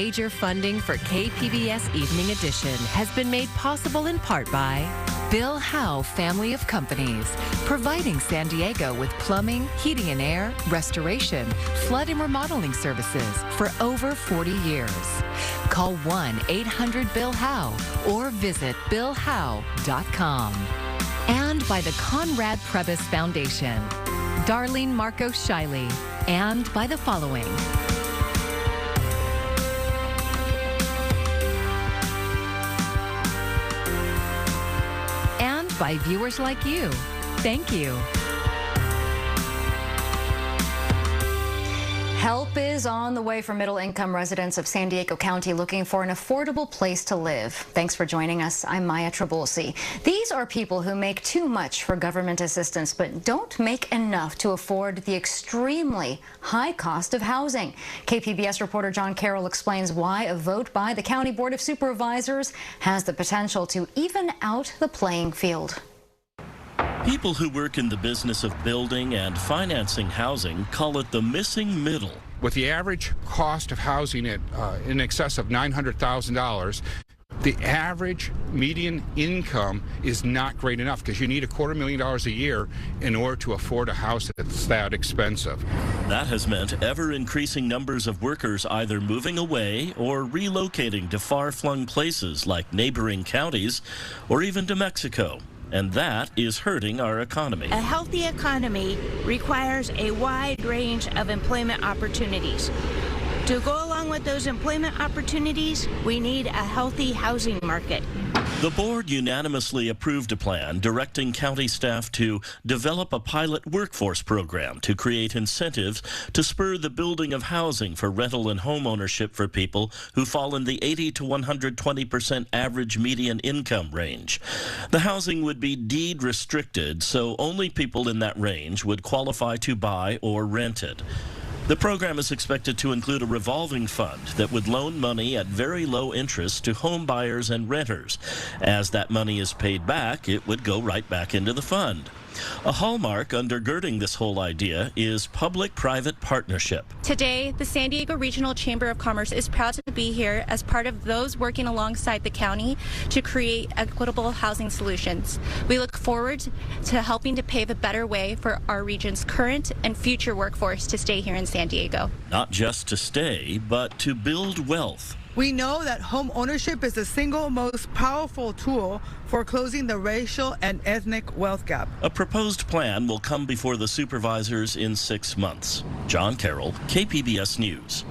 Major funding for KPBS Evening Edition has been made possible in part by Bill Howe Family of Companies, providing San Diego with plumbing, heating and air, restoration, flood and remodeling services for over 40 years. Call 1-800-BILL-HOWE or visit billhowe.com. And by the Conrad Prebys Foundation, Darlene Marcos Shiley, and by the following. And by viewers like you. Thank you. Help is on the way for middle-income residents of San Diego County looking for an affordable place to live. Thanks for joining us. I'm Maya Trabulsi. These are people who make too much for government assistance but don't make enough to afford the extremely high cost of housing. KPBS reporter John Carroll explains why a vote by the County Board of Supervisors has the potential to even out the playing field. People who work in the business of building and financing housing call it the missing middle. With the average cost of housing at in excess of $900,000, the average median income is not great enough because you need $250,000 a year in order to afford a house that's that expensive. That has meant ever-increasing numbers of workers either moving away or relocating to far-flung places like neighboring counties or even to Mexico. And that is hurting our economy. A healthy economy requires a wide range of employment opportunities. To go along with those employment opportunities, we need a healthy housing market. The board unanimously approved a plan directing county staff to develop a pilot workforce program to create incentives to spur the building of housing for rental and home ownership for people who fall in the 80 to 120% average median income range. The housing would be deed restricted, so only people in that range would qualify to buy or rent it. The program is expected to include a revolving fund that would loan money at very low interest to home buyers and renters. As that money is paid back, it would go right back into the fund. A hallmark undergirding this whole idea is public-private partnership. Today, the San Diego Regional Chamber of Commerce is proud to be here as part of those working alongside the county to create equitable housing solutions. We look forward to helping to pave a better way for our region's current and future workforce to stay here in San Diego. Not just to stay, but to build wealth. We know that home ownership is the single most powerful tool for closing the racial and ethnic wealth gap. A proposed plan will come before the supervisors in 6 months. John Carroll, KPBS News.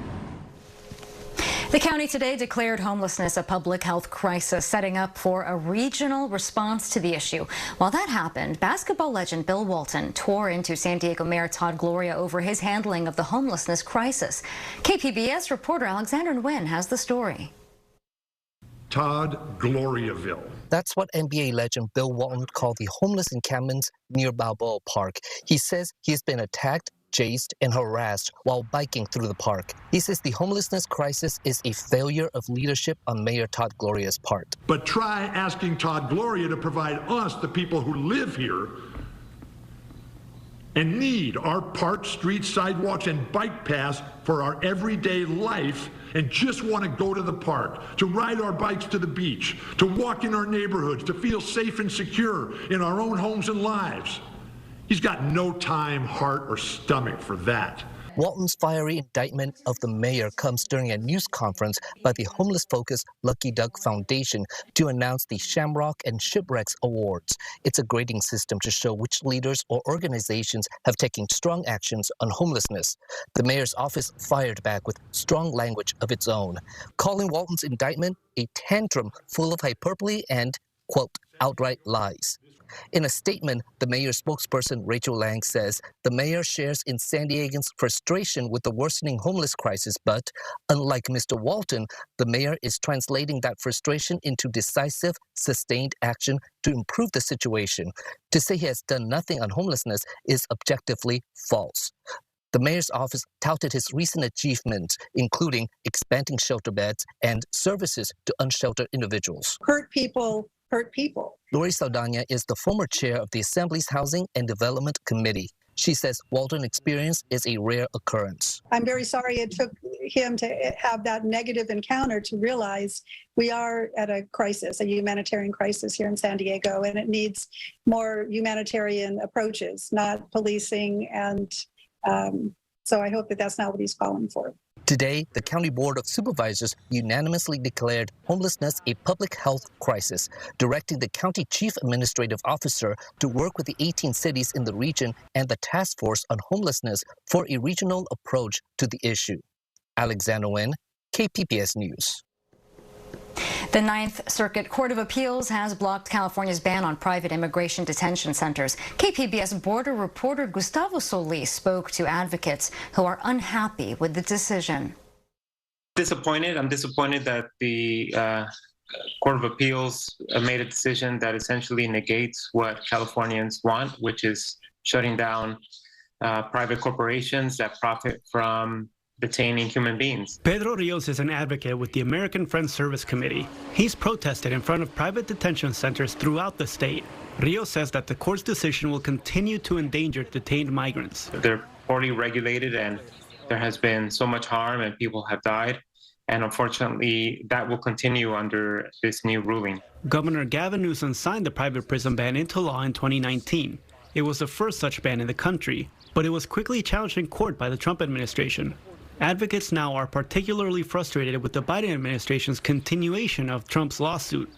The county today declared homelessness a public health crisis, setting up for a regional response to the issue. While that happened, basketball legend Bill Walton tore into San Diego Mayor Todd Gloria over his handling of the homelessness crisis. KPBS reporter Alexander Nguyen has the story. Todd Gloriaville. That's what NBA legend Bill Walton called the homeless encampments near Balboa Park. He says he's been attacked, chased, and harassed while biking through the park. He says the homelessness crisis is a failure of leadership on Mayor Todd Gloria's part. But try asking Todd Gloria to provide us, the people who live here, and need our parks, streets, sidewalks, and bike paths for our everyday life, and just want to go to the park, to ride our bikes to the beach, to walk in our neighborhoods, to feel safe and secure in our own homes and lives. He's got no time, heart, or stomach for that. Walton's fiery indictment of the mayor comes during a news conference by the homeless-focused Lucky Duck Foundation to announce the Shamrock and Shipwrecks Awards. It's a grading system to show which leaders or organizations have taken strong actions on homelessness. The mayor's office fired back with strong language of its own, calling Walton's indictment a tantrum full of hyperbole and, quote, outright lies. In a statement, the mayor's spokesperson, Rachel Lang, says the mayor shares in San Diegans' frustration with the worsening homeless crisis, but unlike Mr. Walton, the mayor is translating that frustration into decisive, sustained action to improve the situation. To say he has done nothing on homelessness is objectively false. The mayor's office touted his recent achievements, including expanding shelter beds and services to unsheltered individuals. Hurt people hurt people. Lori Saldana is the former chair of the Assembly's Housing and Development Committee. She says Walton experience is a rare occurrence. I'm very sorry it took him to have that negative encounter to realize we are at a crisis, a humanitarian crisis here in San Diego, and it needs more humanitarian approaches, not policing. And so I hope that that's not what he's calling for. Today, the County Board of Supervisors unanimously declared homelessness a public health crisis, directing the County Chief Administrative Officer to work with the 18 cities in the region and the Task Force on Homelessness for a regional approach to the issue. Alexander Nguyen, KPBS News. The Ninth Circuit Court of Appeals has blocked California's ban on private immigration detention centers. KPBS border reporter Gustavo Solis spoke to advocates who are unhappy with the decision. I'm disappointed that the Court of Appeals made a decision that essentially negates what Californians want, which is shutting down private corporations that profit from detaining human beings. Pedro Rios is an advocate with the American Friends Service Committee. He's protested in front of private detention centers throughout the state. Rios says that the court's decision will continue to endanger detained migrants. They're poorly regulated and there has been so much harm and people have died. And unfortunately, that will continue under this new ruling. Governor Gavin Newsom signed the private prison ban into law in 2019. It was the first such ban in the country, but it was quickly challenged in court by the Trump administration. Advocates now are particularly frustrated with the Biden administration's continuation of Trump's lawsuit.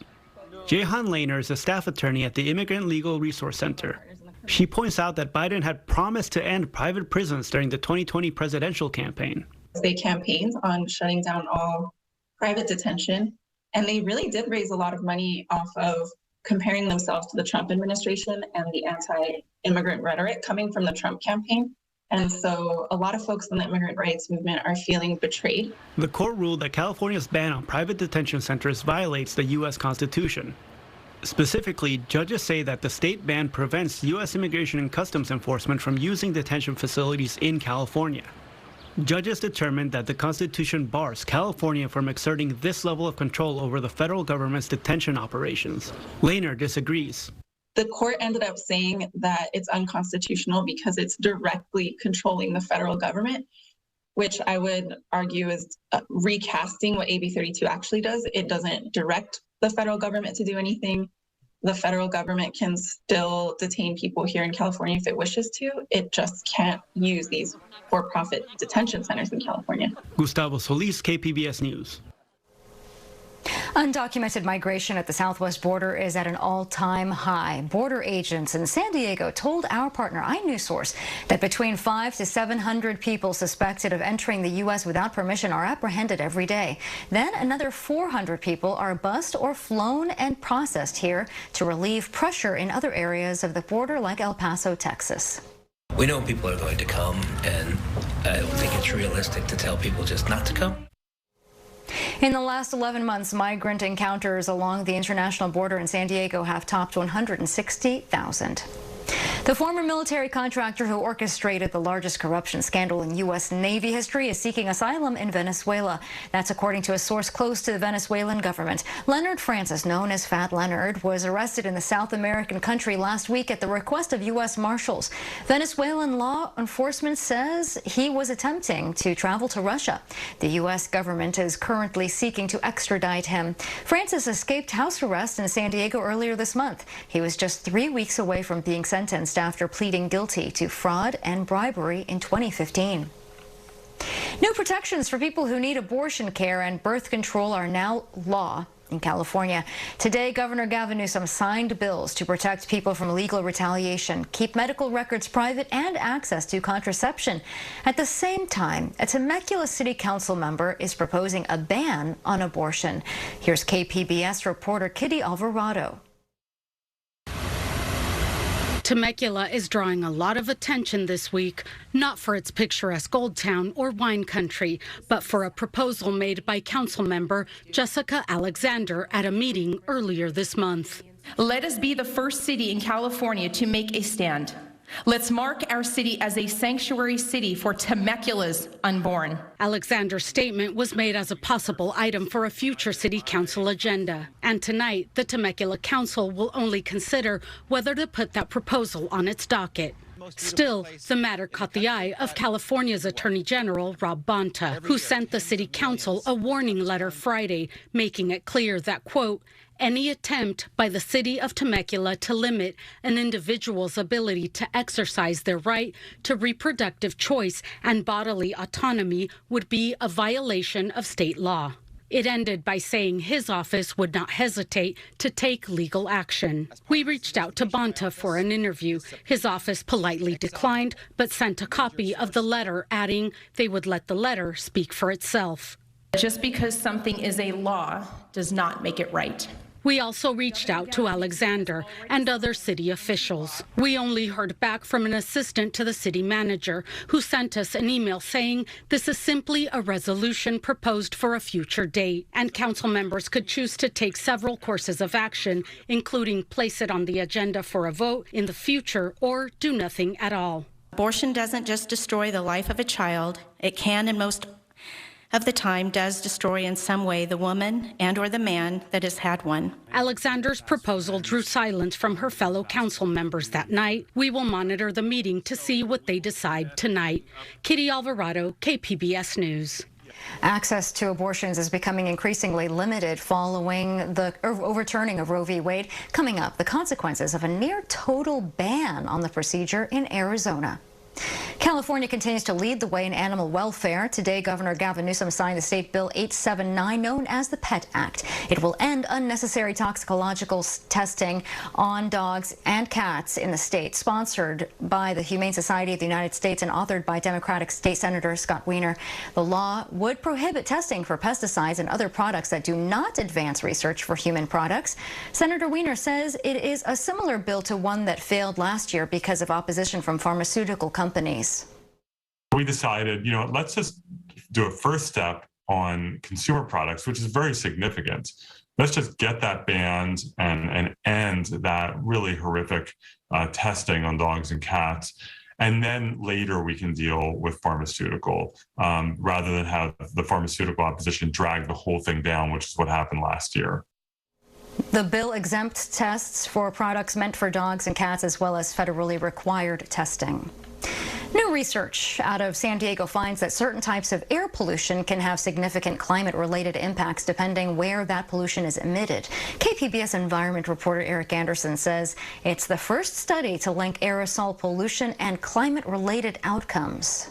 Jehan Lehner is a staff attorney at the Immigrant Legal Resource Center. She points out that Biden had promised to end private prisons during the 2020 presidential campaign. They campaigned on shutting down all private detention, and they really did raise a lot of money off of comparing themselves to the Trump administration and the anti-immigrant rhetoric coming from the Trump campaign. And so a lot of folks in the immigrant rights movement are feeling betrayed. The court ruled that California's ban on private detention centers violates the U.S. Constitution. Specifically, judges say that the state ban prevents U.S. Immigration and Customs Enforcement from using detention facilities in California. Judges determined that the Constitution bars California from exerting this level of control over the federal government's detention operations. Lehner disagrees. The court ended up saying that it's unconstitutional because it's directly controlling the federal government, which I would argue is recasting what AB 32 actually does. It doesn't direct the federal government to do anything. The federal government can still detain people here in California if it wishes to. It just can't use these for-profit detention centers in California. Gustavo Solis, KPBS News. Undocumented migration at the southwest border is at an all-time high. Border agents in San Diego told our partner iNewsSource that between 500 to 700 people suspected of entering the U.S. without permission are apprehended every day. Then another 400 people are bussed or flown and processed here to relieve pressure in other areas of the border like El Paso, Texas. We know people are going to come, and I don't think it's realistic to tell people just not to come. In the last 11 months, migrant encounters along the international border in San Diego have topped 160,000. The former military contractor who orchestrated the largest corruption scandal in U.S. Navy history is seeking asylum in Venezuela. That's according to a source close to the Venezuelan government. Leonard Francis, known as Fat Leonard, was arrested in the South American country last week at the request of U.S. Marshals. Venezuelan law enforcement says he was attempting to travel to Russia. The U.S. government is currently seeking to extradite him. Francis escaped house arrest in San Diego earlier this month. He was just 3 weeks away from being sentenced after pleading guilty to fraud and bribery in 2015. New protections for people who need abortion care and birth control are now law in California. Today, Governor Gavin Newsom signed bills to protect people from legal retaliation, keep medical records private, and access to contraception. At the same time, a Temecula City Council member is proposing a ban on abortion. Here's KPBS reporter Kitty Alvarado. Temecula is drawing a lot of attention this week, not for its picturesque old town or wine country, but for a proposal made by council member Jessica Alexander at a meeting earlier this month. Let us be the first city in California to make a stand. Let's mark our city as a sanctuary city for Temecula's unborn. Alexander's statement was made as a possible item for a future city council agenda. And tonight, the Temecula Council will only consider whether to put that proposal on its docket. Still, the matter caught the eye of California's Attorney General Rob Bonta, who sent the city council a warning letter Friday, making it clear that, quote, any attempt by the city of Temecula to limit an individual's ability to exercise their right to reproductive choice and bodily autonomy would be a violation of state law. It ended by saying his office would not hesitate to take legal action. We reached out to Bonta for an interview. His office politely declined, but sent a copy of the letter, adding they would let the letter speak for itself. Just because something is a law does not make it right. We also reached out to Alexander and other city officials. We only heard back from an assistant to the city manager, who sent us an email saying this is simply a resolution proposed for a future date, and council members could choose to take several courses of action, including place it on the agenda for a vote in the future or do nothing at all. Abortion doesn't just destroy the life of a child. It can, and most of the time, does destroy in some way the woman and or the man that has had one. Alexander's proposal drew silence from her fellow council members that night. We will monitor the meeting to see what they decide tonight. Kitty Alvarado, KPBS News. Access to abortions is becoming increasingly limited following the overturning of Roe v. Wade. Coming up, the consequences of a near total ban on the procedure in Arizona. California continues to lead the way in animal welfare. Today, Governor Gavin Newsom signed the State Bill 879, known as the PET Act. It will end unnecessary toxicological testing on dogs and cats in the state, sponsored by the Humane Society of the United States and authored by Democratic State Senator Scott Wiener. The law would prohibit testing for pesticides and other products that do not advance research for human products. Senator Wiener says it is a similar bill to one that failed last year because of opposition from pharmaceutical companies. We decided, let's just do a first step on consumer products, which is very significant. Let's just get that banned and end that really horrific testing on dogs and cats. And then later we can deal with pharmaceutical, rather than have the pharmaceutical opposition drag the whole thing down, which is what happened last year. The bill exempts tests for products meant for dogs and cats, as well as federally required testing. New research out of San Diego finds that certain types of air pollution can have significant climate-related impacts depending where that pollution is emitted. KPBS environment reporter Eric Anderson says it's the first study to link aerosol pollution and climate-related outcomes.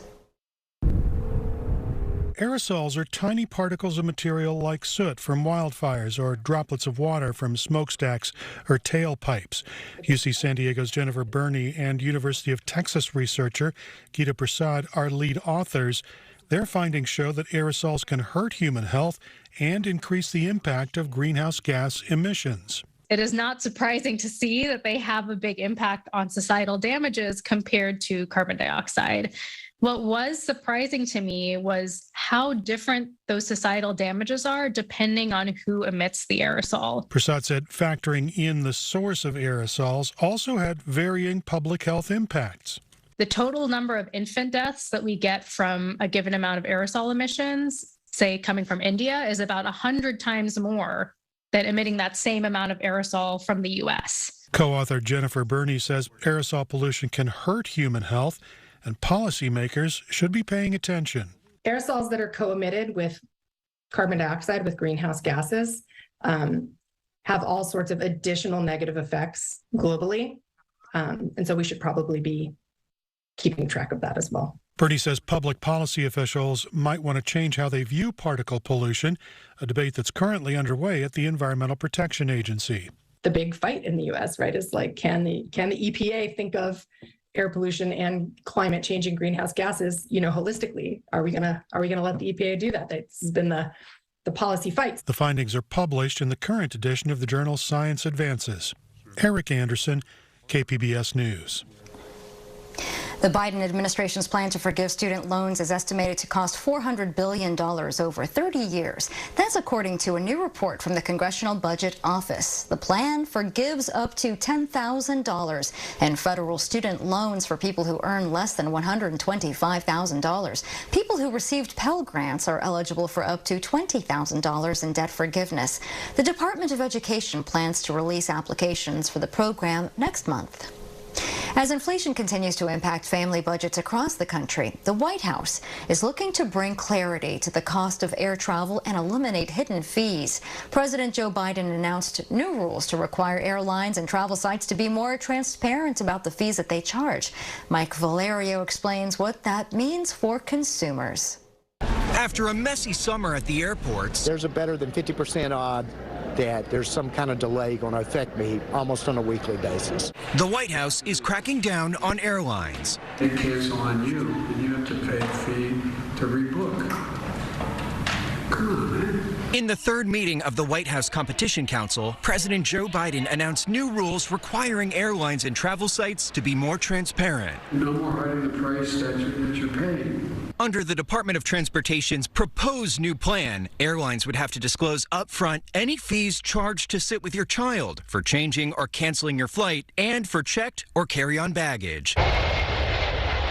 Aerosols are tiny particles of material like soot from wildfires or droplets of water from smokestacks or tailpipes. UC San Diego's Jennifer Burney and University of Texas researcher Geeta Prasad are lead authors. Their findings show that aerosols can hurt human health and increase the impact of greenhouse gas emissions. It is not surprising to see that they have a big impact on societal damages compared to carbon dioxide. What was surprising to me was how different those societal damages are depending on who emits the aerosol. Prasad said factoring in the source of aerosols also had varying public health impacts. The total number of infant deaths that we get from a given amount of aerosol emissions, say coming from India, is about 100 times more than emitting that same amount of aerosol from the U.S. Co-author Jennifer Burney says aerosol pollution can hurt human health, and policymakers should be paying attention. Aerosols that are co-emitted with carbon dioxide, with greenhouse gases, have all sorts of additional negative effects globally. And so we should probably be keeping track of that as well. Burney says public policy officials might want to change how they view particle pollution, a debate that's currently underway at the Environmental Protection Agency. The big fight in the U.S., right, is like, can the EPA think of air pollution and climate change and greenhouse gases, holistically? Are we gonna let the EPA do that? This has been the policy fight. The findings are published in the current edition of the journal Science Advances. Eric Anderson, KPBS News. The Biden administration's plan to forgive student loans is estimated to cost $400 billion over 30 years. That's according to a new report from the Congressional Budget Office. The plan forgives up to $10,000 in federal student loans for people who earn less than $125,000. People who received Pell Grants are eligible for up to $20,000 in debt forgiveness. The Department of Education plans to release applications for the program next month. As inflation continues to impact family budgets across the country, the White House is looking to bring clarity to the cost of air travel and eliminate hidden fees. President Joe Biden announced new rules to require airlines and travel sites to be more transparent about the fees that they charge. Mike Valerio explains what that means for consumers. After a messy summer at the airports, there's a better than 50% odd that there's some kind of delay going to affect me almost on a weekly basis. The White House is cracking down on airlines. They cancel on you, and you have to pay a fee to rebook. Come on, man. In the third meeting of the White House Competition Council, President Joe Biden announced new rules requiring airlines and travel sites to be more transparent. No more hiding the price that you're paying. Under the Department of Transportation's proposed new plan, airlines would have to disclose upfront any fees charged to sit with your child for changing or canceling your flight and for checked or carry-on baggage.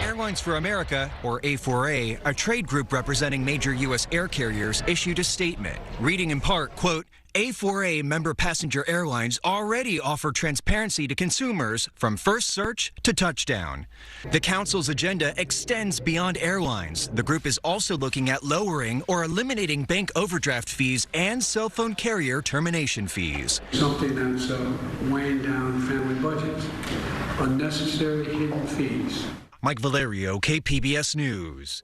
Airlines for America, or A4A, a trade group representing major U.S. air carriers, issued a statement, reading in part, quote, A4A member passenger airlines already offer transparency to consumers from first search to touchdown. The council's agenda extends beyond airlines. The group is also looking at lowering or eliminating bank overdraft fees and cell phone carrier termination fees. Something that's weighing down family budgets, unnecessary hidden fees. Mike Valerio, KPBS News.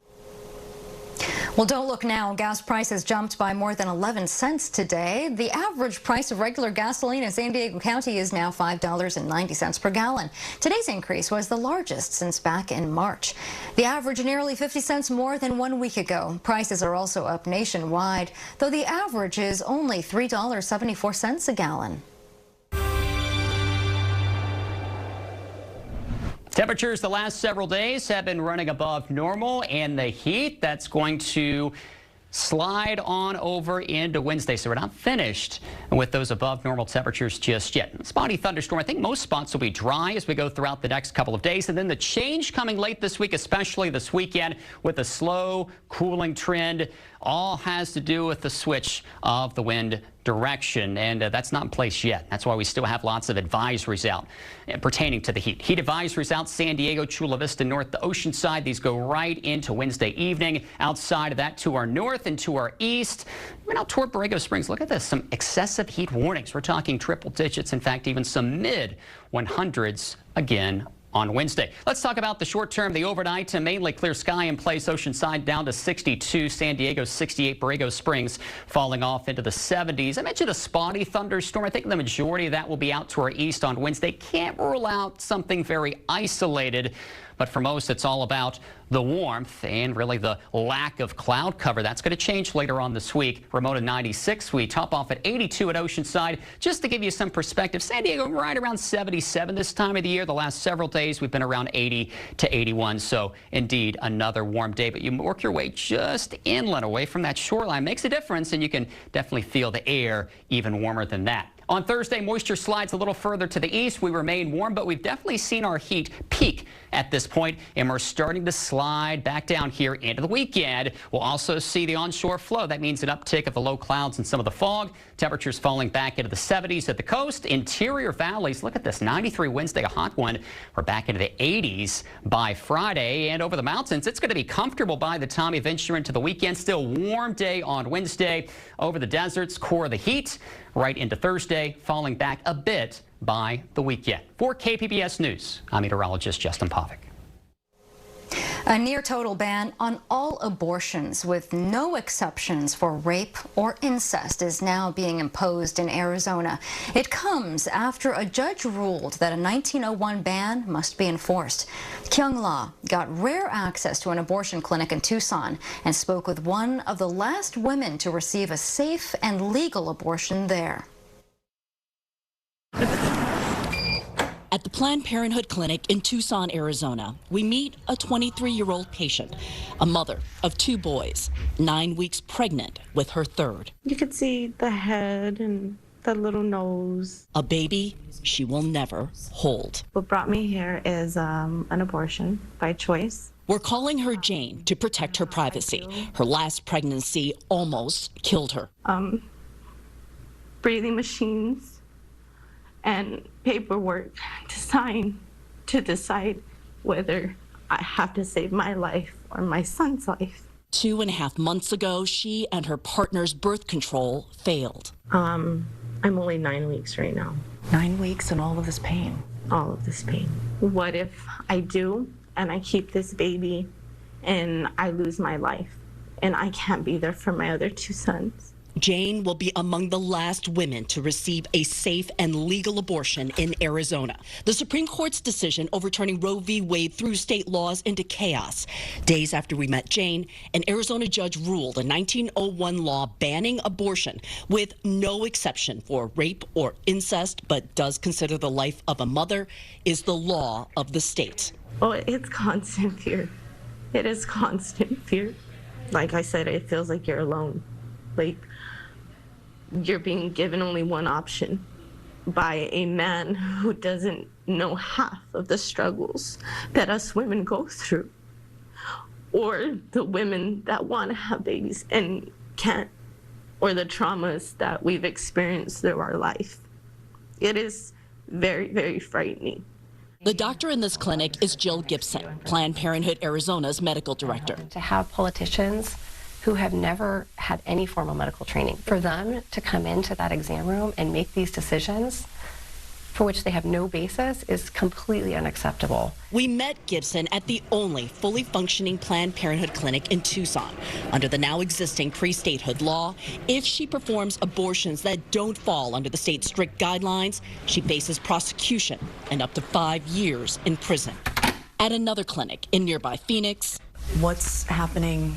Well, don't look now. Gas prices jumped by more than 11 cents today. The average price of regular gasoline in San Diego County is now $5.90 per gallon. Today's increase was the largest since back in March. The average nearly 50 cents more than 1 week ago. Prices are also up nationwide, though the average is only $3.74 a gallon. Temperatures the last several days have been running above normal, and the heat that's going to slide on over into Wednesday. So we're not finished with those above normal temperatures just yet. Spotty thunderstorm. I think most spots will be dry as we go throughout the next couple of days. And then the change coming late this week, especially this weekend, with a slow cooling trend, all has to do with the switch of the wind direction, and that's not in place yet. That's why we still have lots of advisories out pertaining to the heat. Heat advisories out San Diego, Chula Vista North, the Oceanside. These go right into Wednesday evening. Outside of that, to our north and to our east, we're out toward Borrego Springs. Look at this, some excessive heat warnings. We're talking triple digits, in fact, even some mid 100s again on Wednesday. Let's talk about the short term, the overnight. Mainly clear sky in place. Oceanside down to 62, San Diego 68, Borrego Springs falling off into the 70s. I mentioned a spotty thunderstorm. I think the majority of that will be out to our east on Wednesday. Can't rule out something very isolated. But for most, it's all about the warmth and really the lack of cloud cover. That's going to change later on this week. Ramona 96. We top off at 82 at Oceanside. Just to give you some perspective, San Diego right around 77 this time of the year. The last several days, we've been around 80 to 81. So indeed, another warm day. But you work your way just inland away from that shoreline. Makes a difference, and you can definitely feel the air even warmer than that. On Thursday, moisture slides a little further to the east. We remain warm, but we've definitely seen our heat peak at this point, and we're starting to slide back down here into the weekend. We'll also see the onshore flow. That means an uptick of the low clouds and some of the fog. Temperatures falling back into the 70s at the coast. Interior valleys, look at this, 93 Wednesday, a hot one. We're back into the 80s by Friday, and over the mountains, it's going to be comfortable by the time we venture into the weekend. Still warm day on Wednesday. Over the deserts, core of the heat right into Thursday, falling back a bit by the weekend. For KPBS News, I'm meteorologist Justin Pavic. A near-total ban on all abortions with no exceptions for rape or incest is now being imposed in Arizona. It comes after a judge ruled that a 1901 ban must be enforced. Kyung La got rare access to an abortion clinic in Tucson and spoke with one of the last women to receive a safe and legal abortion there. A At the Planned Parenthood Clinic in Tucson, Arizona, we meet a 23-year-old patient, a mother of 2 boys, 9 weeks pregnant with her 3rd. You could see the head and the little nose. A baby she will never hold. What brought me here is an abortion by choice. We're calling her Jane to protect her privacy. Her last pregnancy almost killed her. Breathing machines and paperwork to sign to decide whether I have to save my life or my son's life. 2.5 months ago, she and her partner's birth control failed. I'm only 9 weeks right now. 9 weeks and all of this pain. All of this pain. What if I do and I keep this baby and I lose my life and I can't be there for my other 2 sons? Jane will be among the last women to receive a safe and legal abortion in Arizona. The Supreme Court's decision overturning Roe v. Wade threw state laws into chaos. Days after we met Jane, an Arizona judge ruled a 1901 law banning abortion with no exception for rape or incest, but does consider the life of a mother is the law of the state. Oh, it's constant fear. It is constant fear. Like I said, it feels like you're alone. Like you're being given only one option by a man who doesn't know half of the struggles that us women go through, or the women that want to have babies and can't, or the traumas that we've experienced through our life. It is very, very frightening. The doctor in this clinic is Jill Gibson, Planned Parenthood Arizona's medical director. To have politicians who have never had any formal medical training, for them to come into that exam room and make these decisions for which they have no basis is completely unacceptable. We met Gibson at the only fully functioning Planned Parenthood clinic in Tucson. Under the now existing pre-statehood law, if she performs abortions that don't fall under the state's strict guidelines, she faces prosecution and up to 5 years in prison. At another clinic in nearby Phoenix, what's happening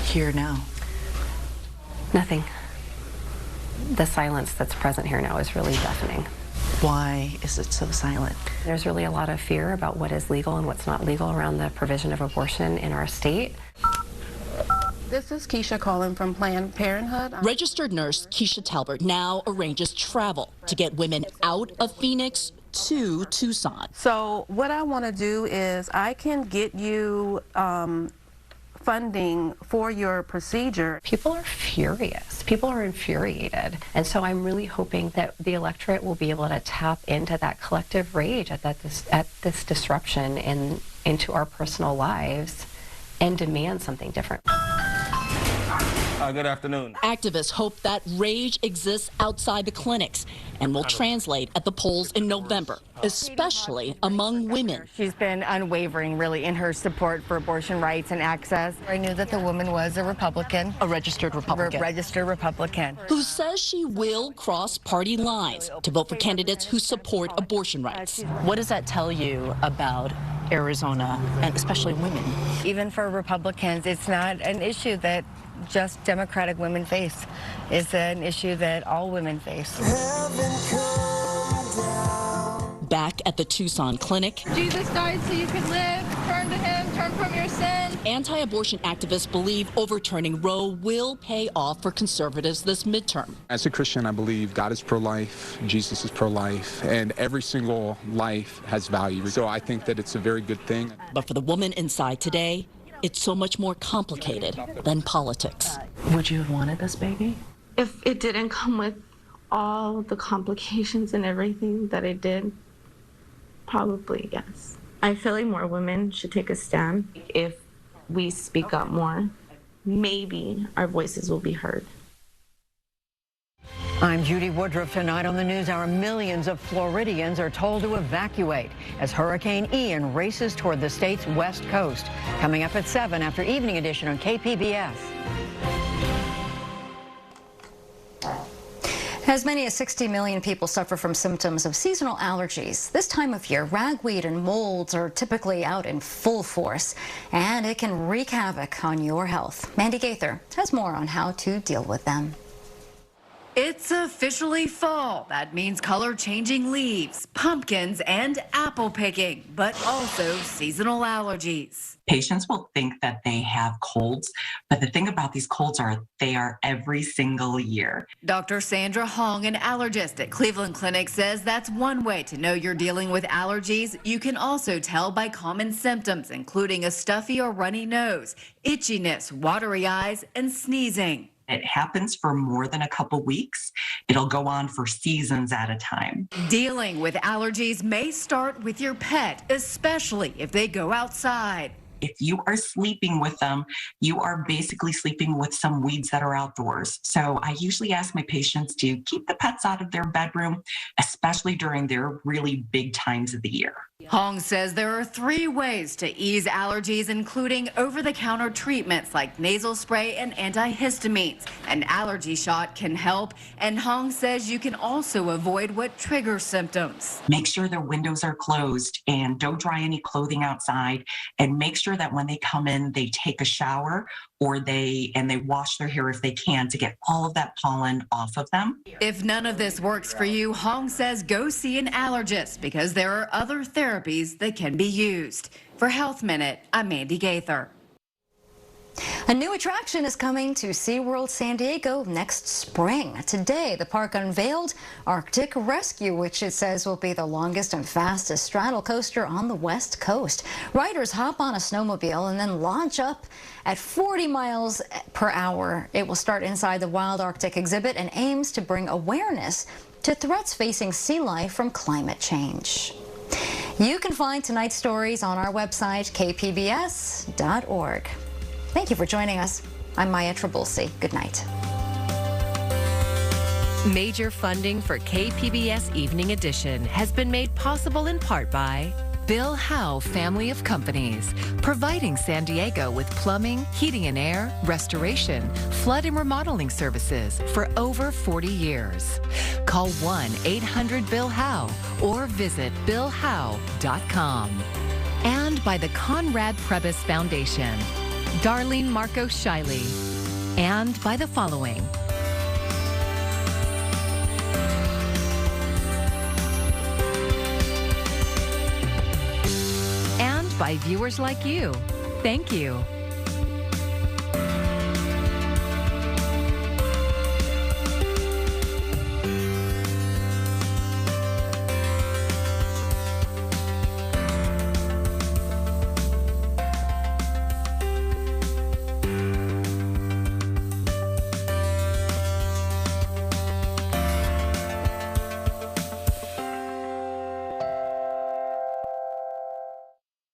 here now? Nothing. The silence that's present here now is really deafening. Why is it so silent? There's really a lot of fear about what is legal and what's not legal around the provision of abortion in our state. This is Keisha calling from Planned Parenthood. Registered nurse Keisha Talbert now arranges travel to get women out of Phoenix to Tucson. So what I want to do is I can get you funding for your procedure. People are furious. People are infuriated. And so I'm really hoping that the electorate will be able to tap into that collective rage at this disruption into our personal lives and demand something different. Good afternoon. Activists hope that rage exists outside the clinics and will translate at the polls in November, especially among women. She's been unwavering, really, in her support for abortion rights and access. I knew that the woman was a Republican. A registered Republican. Registered Republican. Who says she will cross party lines to vote for candidates who support abortion rights. What does that tell you about Arizona, and especially women? Even for Republicans, it's not an issue that just Democratic women face. It's an issue that all women face. Back at the Tucson clinic, Jesus died so you could live. Turn to him, turn from your sin. Anti-abortion activists believe overturning Roe will pay off for conservatives this midterm. As a Christian, I believe God is pro-life, Jesus is pro-life, and every single life has value. So I think that it's a very good thing. But for the woman inside today, it's so much more complicated than politics. Would you have wanted this baby? If it didn't come with all the complications and everything that it did, probably yes. I feel like more women should take a stand. If we speak up more, maybe our voices will be heard. I'm Judy Woodruff. Tonight on the NewsHour, millions of Floridians are told to evacuate as Hurricane Ian races toward the state's west coast. Coming up at 7 after Evening Edition on KPBS. As many as 60 million people suffer from symptoms of seasonal allergies. This time of year, ragweed and molds are typically out in full force, and it can wreak havoc on your health. Mandy Gaither has more on how to deal with them. It's officially fall. That means color-changing leaves, pumpkins, and apple picking, but also seasonal allergies. Patients will think that they have colds, but the thing about these colds are they are every single year. Dr. Sandra Hong, an allergist at Cleveland Clinic, says that's one way to know you're dealing with allergies. You can also tell by common symptoms, including a stuffy or runny nose, itchiness, watery eyes, and sneezing. It happens for more than a couple weeks. It'll go on for seasons at a time. Dealing with allergies may start with your pet, especially if they go outside. If you are sleeping with them, you are basically sleeping with some weeds that are outdoors. So I usually ask my patients to keep the pets out of their bedroom, especially during their really big times of the year. Hong says there are 3 ways to ease allergies, including over-the-counter treatments like nasal spray and antihistamines. An allergy shot can help, and Hong says you can also avoid what triggers symptoms. Make sure their windows are closed and don't dry any clothing outside, and make sure that when they come in, they take a shower or they wash their hair if they can to get all of that pollen off of them. If none of this works for you, Hong says go see an allergist because there are other therapies that can be used. For Health Minute, I'm Mandy Gaither. A new attraction is coming to SeaWorld San Diego next spring. Today, the park unveiled Arctic Rescue, which it says will be the longest and fastest straddle coaster on the West Coast. Riders hop on a snowmobile and then launch up at 40 miles per hour. It will start inside the Wild Arctic exhibit and aims to bring awareness to threats facing sea life from climate change. You can find tonight's stories on our website, kpbs.org. Thank you for joining us. I'm Maya Trabulsi. Good night. Major funding for KPBS Evening Edition has been made possible in part by Bill Howe Family of Companies, providing San Diego with plumbing, heating and air, restoration, flood and remodeling services for over 40 years. Call 1-800-BILL-HOWE or visit billhowe.com. And by the Conrad Prebys Foundation, Darlene Marco Shiley, and by the following. And by viewers like you. Thank you.